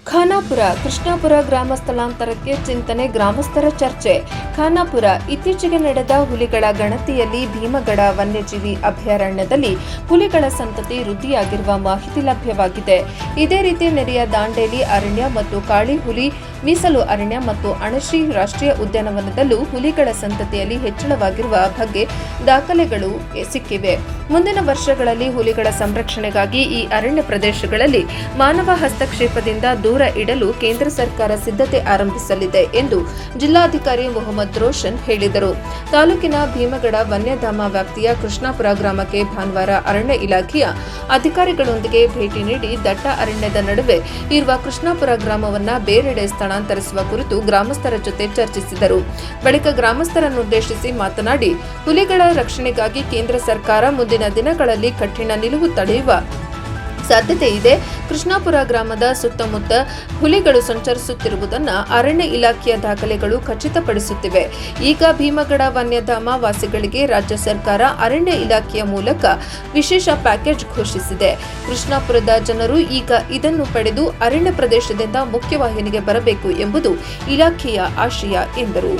ಖಾನಾಪುರ ಕೃಷ್ಣಾಪುರ ಗ್ರಾಮ ಸ್ಥಳಾಂತರಕ್ಕೆ ಚಿಂತನೆ, ಗ್ರಾಮಸ್ಥರ ಚರ್ಚೆ. ಖಾನಾಪುರ ಇತ್ತೀಚೆಗೆ ನಡೆದ ಹುಲಿಗಳ ಗಣತಿಯಲ್ಲಿ ಭೀಮಗಡ ವನ್ಯಜೀವಿ ಅಭಯಾರಣ್ಯದಲ್ಲಿ ಹುಲಿಗಳ ಸಂತತಿ ವೃದ್ಧಿಯಾಗಿರುವ ಮಾಹಿತಿ ಲಭ್ಯವಾಗಿದೆ. ಇದೇ ರೀತಿ ನೆರೆಯ ದಾಂಡೇಲಿ ಅರಣ್ಯ ಮತ್ತು ಕಾಳಿ ಹುಲಿ ಮೀಸಲು ಅರಣ್ಯ ಮತ್ತು ಅಣಶಿ ರಾಷ್ಟ್ರೀಯ ಉದ್ಯಾನವನದಲ್ಲೂ ಹುಲಿಗಳ ಸಂತತಿಯಲ್ಲಿ ಹೆಚ್ಚಳವಾಗಿರುವ ಬಗ್ಗೆ ದಾಖಲೆಗಳು ಸಿಕ್ಕಿವೆ. ಮುಂದಿನ ವರ್ಷಗಳಲ್ಲಿ ಹುಲಿಗಳ ಸಂರಕ್ಷಣೆಗಾಗಿ ಈ ಅರಣ್ಯ ಪ್ರದೇಶಗಳಲ್ಲಿ ಮಾನವ ಹಸ್ತಕ್ಷೇಪದಿಂದ ದೂರ ಇಡಲು ಕೇಂದ್ರ ಸರ್ಕಾರ ಸಿದ್ಧತೆ ಆರಂಭಿಸಲಿದೆ ಎಂದು ಜಿಲ್ಲಾಧಿಕಾರಿ ಮೊಹಮ್ಮದ್ ರೋಷನ್ ಹೇಳಿದರು. ತಾಲೂಕಿನ ಭೀಮಗಡ ವನ್ಯಧಾಮ ವ್ಯಾಪ್ತಿಯ ಕೃಷ್ಣಾಪುರ ಗ್ರಾಮಕ್ಕೆ ಭಾನುವಾರ ಅರಣ್ಯ ಇಲಾಖೆಯ ಅಧಿಕಾರಿಗಳೊಂದಿಗೆ ಭೇಟಿ ನೀಡಿ ದಟ್ಟ ಅರಣ್ಯದ ನಡುವೆ ಇರುವ ಕೃಷ್ಣಾಪುರ ಗ್ರಾಮವನ್ನ ಬೇರೆಡೆ ಸ್ಥಳಾಂತರಿಸುವ ಕುರಿತು ಗ್ರಾಮಸ್ಥರ ಜೊತೆ ಚರ್ಚಿಸಿದರು. ಬಳಿಕ ಗ್ರಾಮಸ್ಥರನ್ನುದ್ದೇಶಿಸಿ ಮಾತನಾಡಿ, ಹುಲಿಗಳ ರಕ್ಷಣೆಗಾಗಿ ಕೇಂದ್ರ ಸರ್ಕಾರ ಮುಂದಿನ ದಿನಗಳಲ್ಲಿ ಕಠಿಣ ನಿಲುವು ತಳೆಯುವ ಸಾಧ್ಯತೆ ಇದೆ. ಕೃಷ್ಣಾಪುರ ಗ್ರಾಮದ ಸುತ್ತಮುತ್ತ ಹುಲಿಗಳು ಸಂಚರಿಸುತ್ತಿರುವುದನ್ನು ಅರಣ್ಯ ಇಲಾಖೆಯ ದಾಖಲೆಗಳು ಖಚಿತಪಡಿಸುತ್ತಿವೆ. ಈಗ ಭೀಮಗಡ ವನ್ಯಧಾಮ ವಾಸಿಗಳಿಗೆ ರಾಜ್ಯ ಸರ್ಕಾರ ಅರಣ್ಯ ಇಲಾಖೆಯ ಮೂಲಕ ವಿಶೇಷ ಪ್ಯಾಕೇಜ್ ಘೋಷಿಸಿದೆ. ಕೃಷ್ಣಾಪುರದ ಜನರು ಈಗ ಇದನ್ನು ಪಡೆದು ಅರಣ್ಯ ಪ್ರದೇಶದಿಂದ ಮುಖ್ಯವಾಹಿನಿಗೆ ಬರಬೇಕು ಎಂಬುದು ಇಲಾಖೆಯ ಆಶಯ ಎಂದರು.